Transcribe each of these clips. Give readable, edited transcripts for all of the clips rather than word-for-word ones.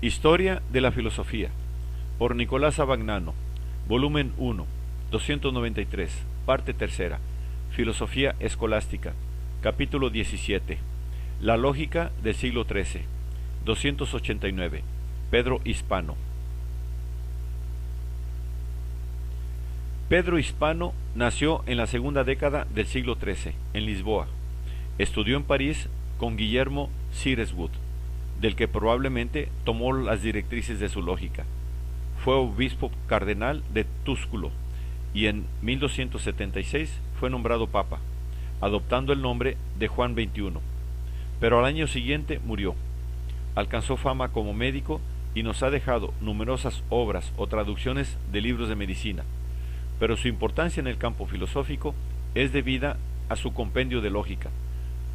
Historia de la filosofía, por Nicolás Abagnano, volumen 1, 293, parte tercera, Filosofía Escolástica, capítulo 17, La lógica del siglo XIII, 289, Pedro Hispano. Pedro Hispano nació en la segunda década del siglo XIII, en Lisboa. Estudió en París con Guillermo Sireswood, del que probablemente tomó las directrices de su lógica. Fue obispo cardenal de Túsculo y en 1276 fue nombrado papa, adoptando el nombre de Juan XXI. Pero al año siguiente murió. Alcanzó fama como médico y nos ha dejado numerosas obras o traducciones de libros de medicina, pero su importancia en el campo filosófico es debida a su compendio de lógica,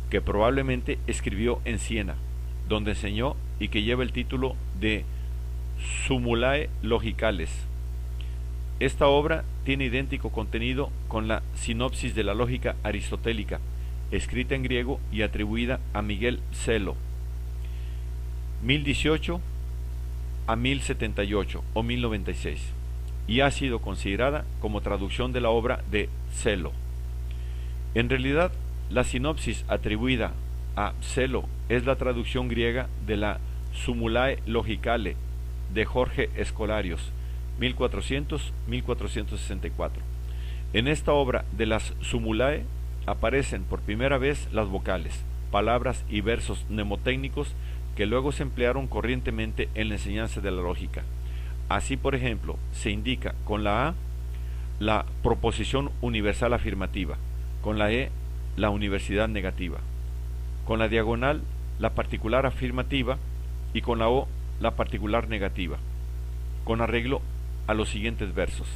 que probablemente escribió en Siena, donde enseñó y que lleva el título de Sumulae Logicales. Esta obra tiene idéntico contenido con la Sinopsis de la Lógica Aristotélica, escrita en griego y atribuida a Miguel Celo, 1018 a 1078 o 1096, y ha sido considerada como traducción de la obra de Celo. En realidad, la sinopsis atribuida a Celo es la traducción griega de la Sumulae Logicale de Jorge Escolarios, 1400-1464. En esta obra de las Sumulae aparecen por primera vez las vocales, palabras y versos mnemotécnicos que luego se emplearon corrientemente en la enseñanza de la lógica. Así, por ejemplo, se indica con la A la proposición universal afirmativa, con la E la universidad negativa, con la diagonal la particular afirmativa y con la O la particular negativa, con arreglo a los siguientes versos.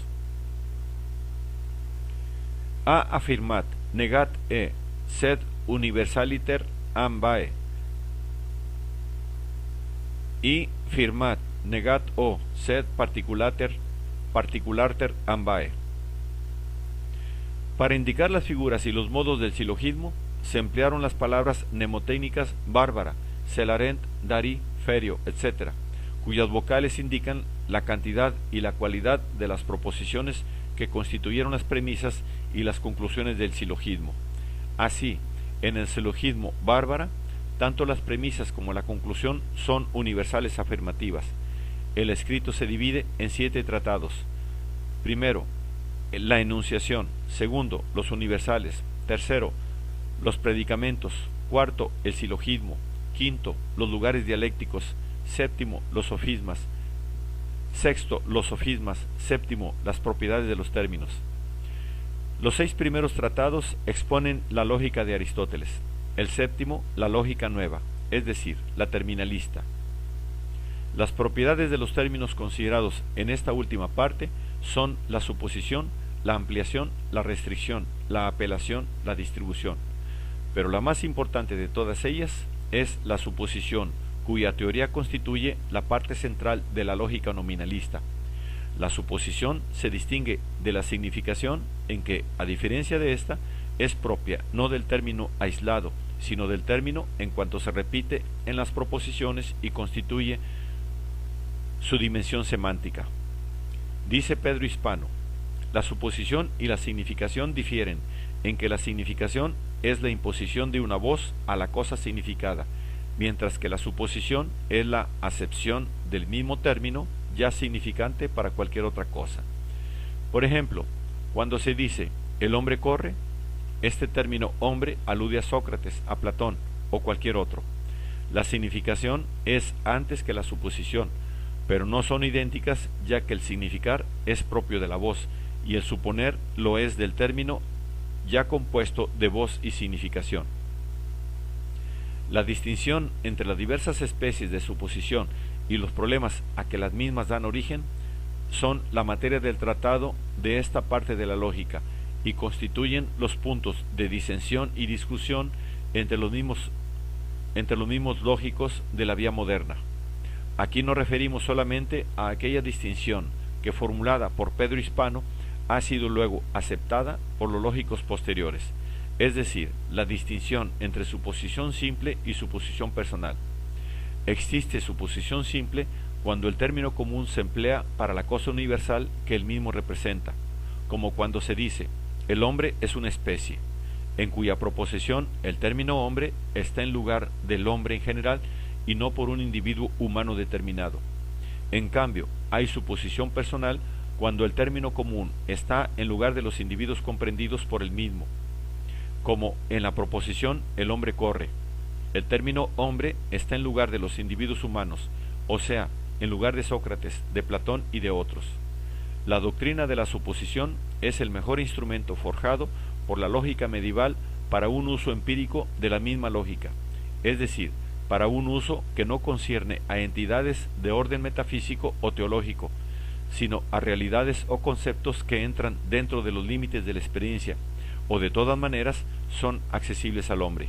A afirmat negat e sed universaliter ambae, y firmat negat o sed particularter ambae. Para indicar las figuras y los modos del silogismo se emplearon las palabras mnemotécnicas bárbara, celarent, darí, ferio, etc., cuyas vocales indican la cantidad y la cualidad de las proposiciones que constituyeron las premisas y las conclusiones del silogismo. Así, en el silogismo bárbara, tanto las premisas como la conclusión son universales afirmativas. El escrito se divide en 7 tratados. Primero, la enunciación. Segundo, los universales. Tercero, los predicamentos. Cuarto, el silogismo. Quinto, los lugares dialécticos. Séptimo, los sofismas. Sexto, los sofismas. Séptimo, las propiedades de los términos. Los 6 primeros tratados exponen la lógica de Aristóteles. El séptimo, la lógica nueva, es decir, la terminalista. Las propiedades de los términos considerados en esta última parte son la suposición, la ampliación, la restricción, la apelación, la distribución. Pero la más importante de todas ellas es la suposición, cuya teoría constituye la parte central de la lógica nominalista. La suposición se distingue de la significación en que, a diferencia de esta, es propia no del término aislado, sino del término en cuanto se repite en las proposiciones y constituye su dimensión semántica. Dice Pedro Hispano: la suposición y la significación difieren en que la significación es la imposición de una voz a la cosa significada, mientras que la suposición es la acepción del mismo término ya significante para cualquier otra cosa. Por ejemplo, cuando se dice el hombre corre, este término hombre alude a Sócrates, a Platón o cualquier otro. La significación es antes que la suposición, pero no son idénticas, ya que el significar es propio de la voz y el suponer lo es del término ya compuesto de voz y significación. La distinción entre las diversas especies de suposición y los problemas a que las mismas dan origen son la materia del tratado de esta parte de la lógica y constituyen los puntos de disensión y discusión entre los mismos lógicos de la vía moderna. Aquí nos referimos solamente a aquella distinción que, formulada por Pedro Hispano, ha sido luego aceptada por los lógicos posteriores, es decir, la distinción entre suposición simple y suposición personal. Existe suposición simple cuando el término común se emplea para la cosa universal que él mismo representa, como cuando se dice, el hombre es una especie, en cuya proposición el término hombre está en lugar del hombre en general y no por un individuo humano determinado. En cambio, hay suposición personal cuando el término común está en lugar de los individuos comprendidos por el mismo, como en la proposición el hombre corre. El término hombre está en lugar de los individuos humanos, o sea, en lugar de Sócrates, de Platón y de otros. La doctrina de la suposición es el mejor instrumento forjado por la lógica medieval para un uso empírico de la misma lógica, es decir, para un uso que no concierne a entidades de orden metafísico o teológico, sino a realidades o conceptos que entran dentro de los límites de la experiencia, o de todas maneras son accesibles al hombre.